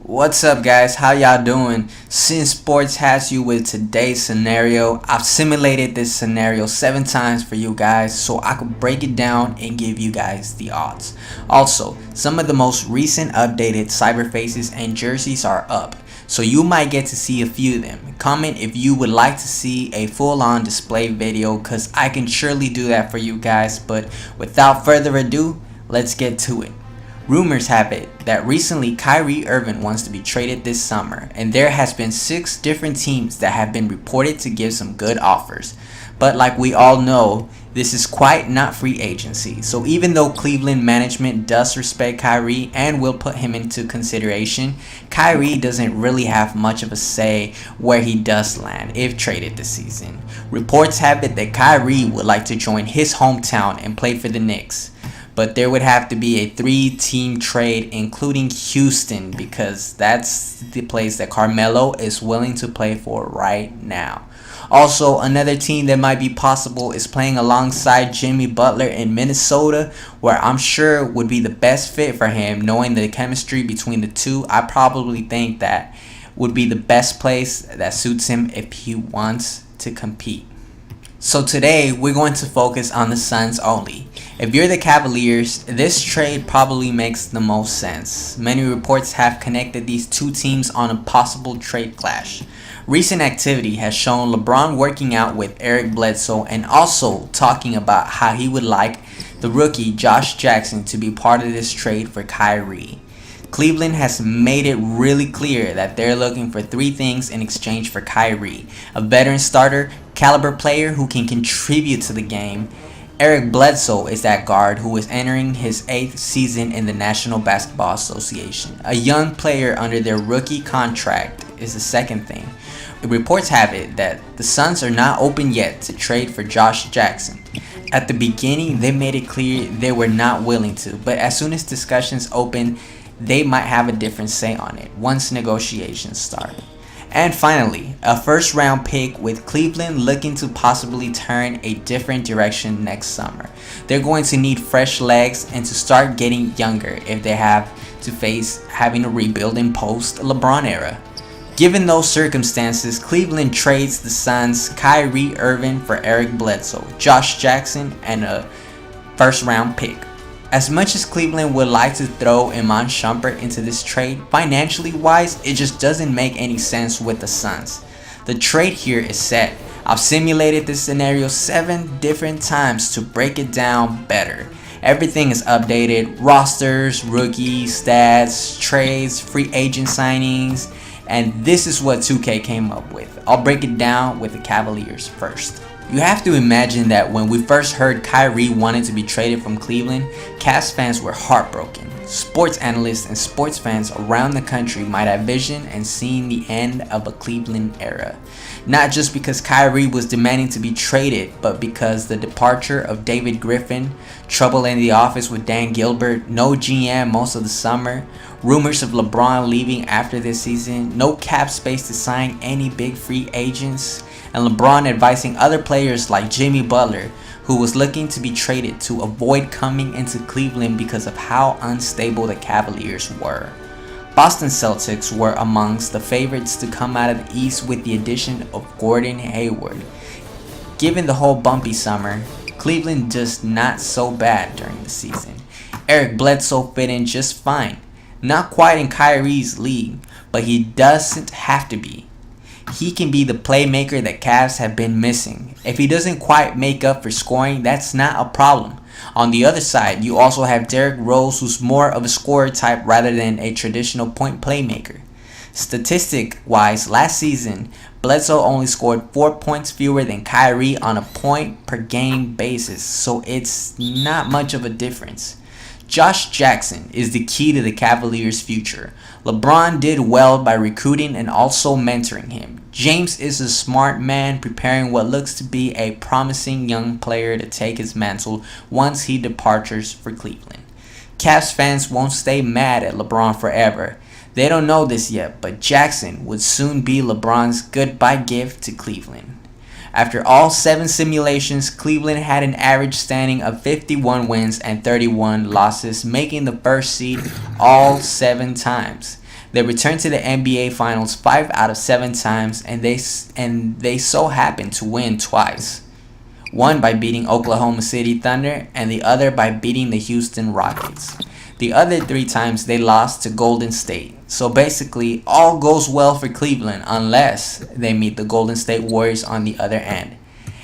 What's up, guys? How y'all doing? Since Sports has you with today's scenario, I've simulated this scenario 7 times for you guys so I could break it down and give you guys the odds. Also, some of the most recent updated cyber faces and jerseys are up, so you might get to see a few of them. Comment if you would like to see a full-on display video, cause I can surely do that for you guys. But without further ado, let's get to it. Rumors have it that recently Kyrie Irving wants to be traded this summer, and there has been 6 different teams that have been reported to give some good offers. But like we all know, this is quite not free agency. So even though Cleveland management does respect Kyrie and will put him into consideration, Kyrie doesn't really have much of a say where he does land if traded this season. Reports have it that Kyrie would like to join his hometown and play for the Knicks. But there would have to be a 3-team trade, including Houston, because that's the place that Carmelo is willing to play for right now. Also, another team that might be possible is playing alongside Jimmy Butler in Minnesota, where I'm sure would be the best fit for him, knowing the chemistry between the two. I probably think that would be the best place that suits him if he wants to compete. So today, we're going to focus on the Suns only. If you're the Cavaliers, this trade probably makes the most sense. Many reports have connected these two teams on a possible trade clash. Recent activity has shown LeBron working out with Eric Bledsoe and also talking about how he would like the rookie Josh Jackson to be part of this trade for Kyrie. Cleveland has made it really clear that they're looking for 3 things in exchange for Kyrie: a veteran starter caliber player who can contribute to the game. Eric Bledsoe is that guard who is entering his 8th season in the National Basketball Association. A young player under their rookie contract is the second thing. The reports have it that the Suns are not open yet to trade for Josh Jackson. At the beginning, they made it clear they were not willing to, but as soon as discussions opened, they might have a different say on it once negotiations start. And finally, a first-round pick, with Cleveland looking to possibly turn a different direction next summer. They're going to need fresh legs and to start getting younger if they have to face having a rebuilding post-LeBron era. Given those circumstances, Cleveland trades the Suns Kyrie Irving for Eric Bledsoe, Josh Jackson, and a first-round pick. As much as Cleveland would like to throw Iman Shumpert into this trade, financially wise, it just doesn't make any sense with the Suns. The trade here is set. I've simulated this scenario 7 different times to break it down better. Everything is updated: rosters, rookies, stats, trades, free agent signings, and this is what 2K came up with. I'll break it down with the Cavaliers first. You have to imagine that when we first heard Kyrie wanted to be traded from Cleveland, Cavs fans were heartbroken. Sports analysts and sports fans around the country might have visioned and seen the end of a Cleveland era. Not just because Kyrie was demanding to be traded, but because the departure of David Griffin, trouble in the office with Dan Gilbert, no GM most of the summer, rumors of LeBron leaving after this season, no cap space to sign any big free agents, and LeBron advising other players like Jimmy Butler, who was looking to be traded, to avoid coming into Cleveland because of how unstable the Cavaliers were. Boston Celtics were amongst the favorites to come out of the East with the addition of Gordon Hayward. Given the whole bumpy summer, Cleveland just not so bad during the season. Eric Bledsoe fit in just fine. Not quite in Kyrie's league, but he doesn't have to be. He can be the playmaker that Cavs have been missing. If he doesn't quite make up for scoring, that's not a problem. On the other side, you also have Derrick Rose, who's more of a scorer type rather than a traditional point playmaker. Statistic-wise, last season, Bledsoe only scored 4 points fewer than Kyrie on a point per game basis, so it's not much of a difference. Josh Jackson is the key to the Cavaliers' future. LeBron did well by recruiting and also mentoring him. James is a smart man, preparing what looks to be a promising young player to take his mantle once he departures for Cleveland. Cavs fans won't stay mad at LeBron forever. They don't know this yet, but Jackson would soon be LeBron's goodbye gift to Cleveland. After all 7 simulations, Cleveland had an average standing of 51 wins and 31 losses, making the first seed all 7 times. They returned to the NBA Finals 5 out of 7 times, and they so happened to win twice. One by beating Oklahoma City Thunder, and the other by beating the Houston Rockets. The other 3 times they lost to Golden State. So basically, all goes well for Cleveland unless they meet the Golden State Warriors on the other end.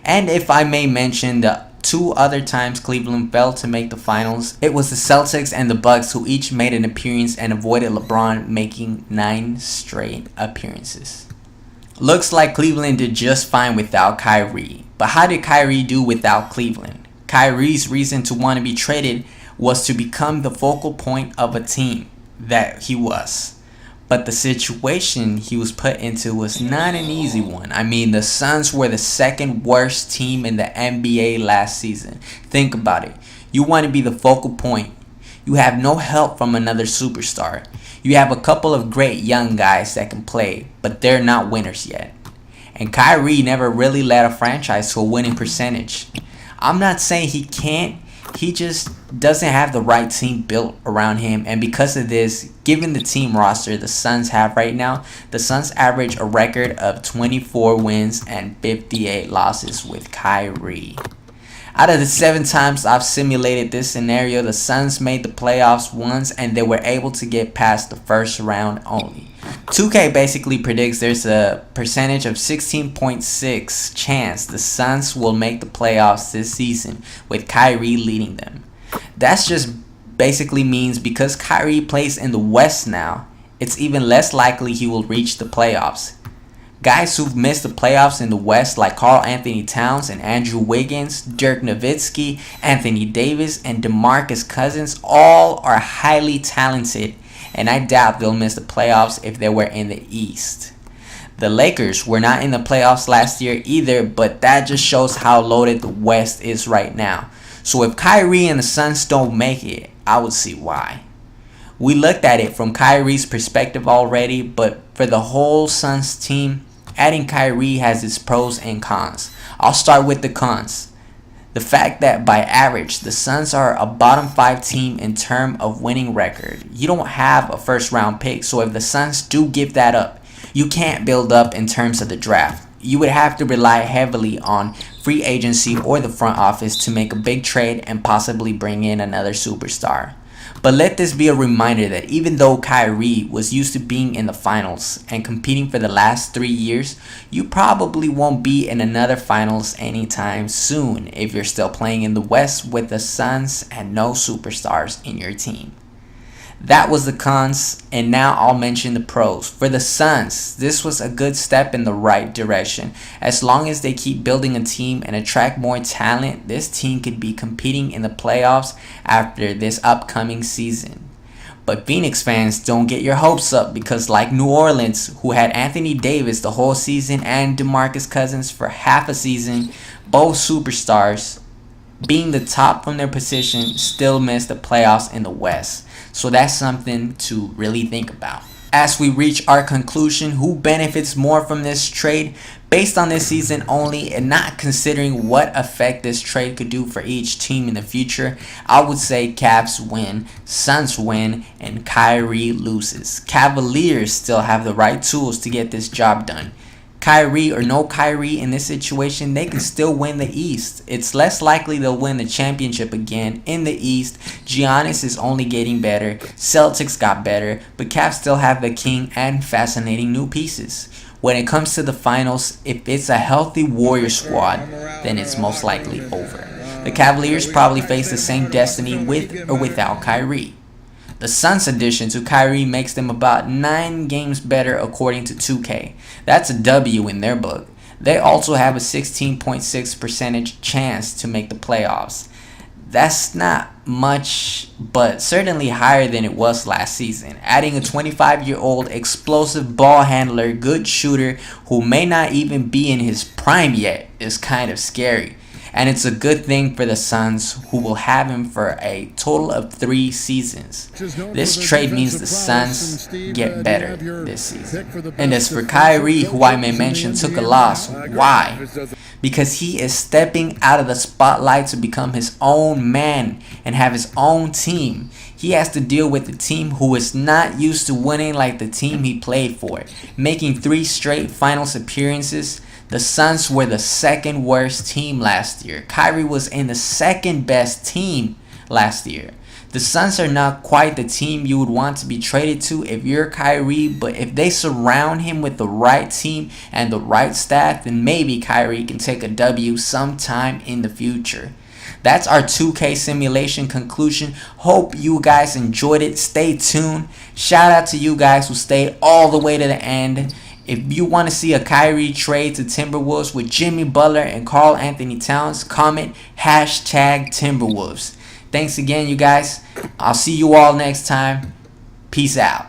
And if I may mention, the 2 other times Cleveland failed to make the finals, it was the Celtics and the Bucks who each made an appearance and avoided LeBron making 9 straight appearances. Looks like Cleveland did just fine without Kyrie. But how did Kyrie do without Cleveland? Kyrie's reason to want to be traded was to become the focal point of a team that he was. But the situation he was put into was not an easy one. I mean, the Suns were the 2nd worst team in the NBA last season. Think about it. You want to be the focal point. You have no help from another superstar. You have a couple of great young guys that can play, but they're not winners yet. And Kyrie never really led a franchise to a winning percentage. I'm not saying he can't. He just doesn't have the right team built around him, and because of this, given the team roster the Suns have right now, the Suns average a record of 24 wins and 58 losses with Kyrie. Out of the 7 times I've simulated this scenario, the Suns made the playoffs once and they were able to get past the first round only. 2K basically predicts there's a percentage of 16.6 chance the Suns will make the playoffs this season with Kyrie leading them. That's just basically means because Kyrie plays in the West now, it's even less likely he will reach the playoffs. Guys who've missed the playoffs in the West like Karl Anthony Towns and Andrew Wiggins, Dirk Nowitzki, Anthony Davis, and DeMarcus Cousins all are highly talented, and I doubt they'll miss the playoffs if they were in the East. The Lakers were not in the playoffs last year either, but that just shows how loaded the West is right now. So if Kyrie and the Suns don't make it, I would see why. We looked at it from Kyrie's perspective already, but for the whole Suns team, adding Kyrie has its pros and cons. I'll start with the cons. The fact that by average, the Suns are a bottom 5 team in terms of winning record. You don't have a first round pick, so if the Suns do give that up, you can't build up in terms of the draft. You would have to rely heavily on free agency or the front office to make a big trade and possibly bring in another superstar. But let this be a reminder that even though Kyrie was used to being in the finals and competing for the last 3 years, you probably won't be in another finals anytime soon if you're still playing in the West with the Suns and no superstars in your team. That was the cons, and now I'll mention the pros. For the Suns, this was a good step in the right direction. As long as they keep building a team and attract more talent, this team could be competing in the playoffs after this upcoming season. But Phoenix fans, don't get your hopes up, because like New Orleans, who had Anthony Davis the whole season and DeMarcus Cousins for half a season, both superstars, being the top from their position, still missed the playoffs in the West. So that's something to really think about. As we reach our conclusion, who benefits more from this trade? Based on this season only and not considering what effect this trade could do for each team in the future, I would say Cavs win, Suns win, and Kyrie loses. Cavaliers still have the right tools to get this job done. Kyrie or no Kyrie in this situation, they can still win the East. It's less likely they'll win the championship again. In the East, Giannis is only getting better. Celtics got better, but Cavs still have the king and fascinating new pieces. When it comes to the finals, if it's a healthy Warrior squad, then it's most likely over. The Cavaliers probably face the same destiny with or without Kyrie. The Suns' addition to Kyrie makes them about 9 games better according to 2K. That's a W in their book. They also have a 16.6% chance to make the playoffs. That's not much, but certainly higher than it was last season. Adding a 25-year-old explosive ball handler, good shooter, who may not even be in his prime yet is kind of scary. And it's a good thing for the Suns, who will have him for a total of 3 seasons. This trade means the Suns get better this season. And as for Kyrie, who I may mention took a loss, why? because he is stepping out of the spotlight to become his own man and have his own team. He has to deal with a team who is not used to winning like the team he played for, making 3 straight finals appearances. The Suns were the second worst team last year. Kyrie was in the second best team last year. The Suns are not quite the team you would want to be traded to if you're Kyrie, but if they surround him with the right team and the right staff, then maybe Kyrie can take a W sometime in the future. That's our 2K simulation conclusion. Hope you guys enjoyed it. Stay tuned. Shout out to you guys who stayed all the way to the end. If you want to see a Kyrie trade to Timberwolves with Jimmy Butler and Karl Anthony Towns, comment #Timberwolves. Thanks again, you guys. I'll see you all next time. Peace out.